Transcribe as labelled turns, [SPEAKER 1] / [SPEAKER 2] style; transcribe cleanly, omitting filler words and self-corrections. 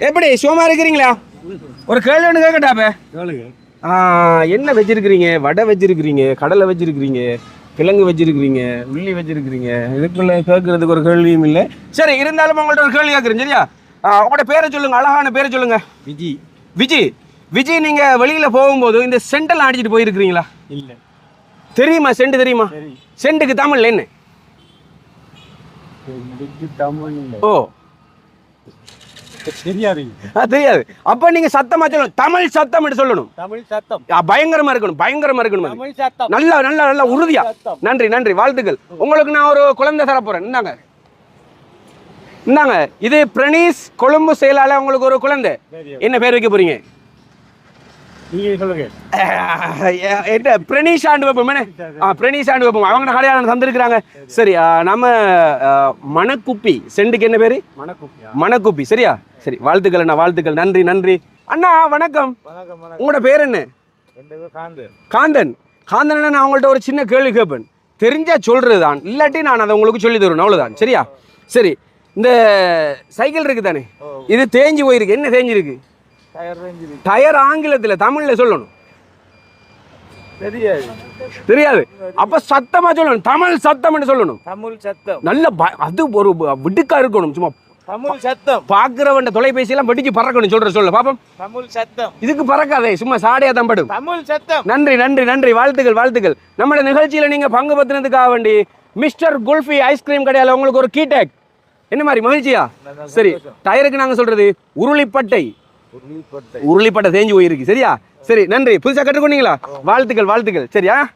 [SPEAKER 1] எப்படி சும்மா இருக்கிறீங்களா? ஒரு கேள்வி ஒன்று கேட்கட்டாப்ப. என்ன வச்சிருக்கிறீங்க? வடை வச்சிருக்கிறீங்க, கடலை வச்சிருக்கிறீங்க, கிழங்கு வச்சிருக்கிறீங்க, உள்ளி வச்சிருக்கிறீங்க. இதுக்குள்ள கேட்கறதுக்கு ஒரு கேள்வியும் இல்லை. சரி, இருந்தாலும் உங்கள்ட்ட ஒரு கேள்வி கேட்குறேன். சரியா? உங்களோட பேரை சொல்லுங்க, அழகான பேரை சொல்லுங்க.
[SPEAKER 2] விஜி.
[SPEAKER 1] விஜி. விஜி, நீங்க வெளியில போகும்போது இந்த செண்டெல்லாம் அடிச்சுட்டு போயிருக்கிறீங்களா?
[SPEAKER 2] இல்ல.
[SPEAKER 1] தெரியுமா செண்டு? தெரியுமா? செண்டுக்கு தமிழ்ல என்ன? ஓ,
[SPEAKER 2] தெரியாது.
[SPEAKER 1] தெரியாது. அப்ப நீங்க சத்தமா சொல்லணும். தமிழ் சத்தம் என்று சொல்லணும்.
[SPEAKER 2] தமிழ் சத்தம்
[SPEAKER 1] பயங்கரமா இருக்கணும், பயங்கரமா இருக்கணும்.
[SPEAKER 2] தமிழ் சத்தம்
[SPEAKER 1] நல்லா நல்லா நல்லா உறுதியா. நன்றி நன்றி, வாழ்த்துக்கள். உங்களுக்கு நான் ஒரு குழந்தை தர போறேன். இந்தாங்க இந்தாங்க. இது பிரணீஸ், கொழும்பு செயலாளர். உங்களுக்கு ஒரு குழந்தை. என்ன பேர் வைக்க போறீங்க?
[SPEAKER 2] நீங்க சொல்லுங்க.
[SPEAKER 1] பிரனீஷாண்டு வைப்போம். பிரனீஷாண்டு வைப்போம். அவங்க கடையாளர் தந்திருக்கிறாங்க. சரி, நம்ம மணக்குப்பி. செண்டுக்கு என்ன பேரு? மணக்குப்பி. சரியா? சரி, வாழ்த்துக்கள் அண்ணா, வாழ்த்துக்கள். நன்றி நன்றி அண்ணா. வணக்கம். உங்களோட பேர் என்ன? காந்தன். காந்தன். நான் அவங்கள்ட்ட ஒரு சின்ன கேள்வி கேட்பேன். தெரிஞ்சா சொல்றது தான், இல்லாட்டி நான் அதை உங்களுக்கு சொல்லி தருவேன். அவ்வளவுதான். சரியா? சரி, இந்த சைக்கிள் இருக்கு தானே, இது தேஞ்சு போயிருக்கு. என்ன தேஞ்சிருக்கு? டயர். ஆங்கிலத்துல, தமிழ்ல சொல்லணும். தெரியாது. அப்ப சத்தமா சொல்லணும். தமிழ் சத்தம் சொல்லணும்.
[SPEAKER 2] தமிழ் சத்தம்.
[SPEAKER 1] நல்ல அது ஒரு விடுக்கா இருக்கணும். சும்மா
[SPEAKER 2] தமிழ் சத்தம்.
[SPEAKER 1] பாக்குறவன் தொலைபேசி எல்லாம் வெடிச்சு பறக்கணும். சொல்ல பாப்போம்.
[SPEAKER 2] தமிழ் சத்தம்.
[SPEAKER 1] இதுக்கு பறக்காதே, சும்மா சாடையா தான் படும்.
[SPEAKER 2] தமிழ் சத்தம்.
[SPEAKER 1] நன்றி நன்றி நன்றி, வாழ்த்துக்கள் வாழ்த்துக்கள். நம்ம நிகழ்ச்சியில நீங்க பங்கு பத்தினதுக்காக வேண்டி மிஸ்டர் குல்ஃபி ஐஸ்கிரீம் கடையால உங்களுக்கு ஒரு கீடேக். என்ன மாதிரி மகிழ்ச்சியா? சரி, டயருக்கு நாங்க சொல்றது உருளிப்பட்டை. உருளிப்பட்டை தேஞ்சு போயிருக்கு. சரியா? சரி, நன்றி. புதுசா கற்றுக்கொண்டீங்களா? வாழ்த்துக்கள் வாழ்த்துக்கள். சரியா?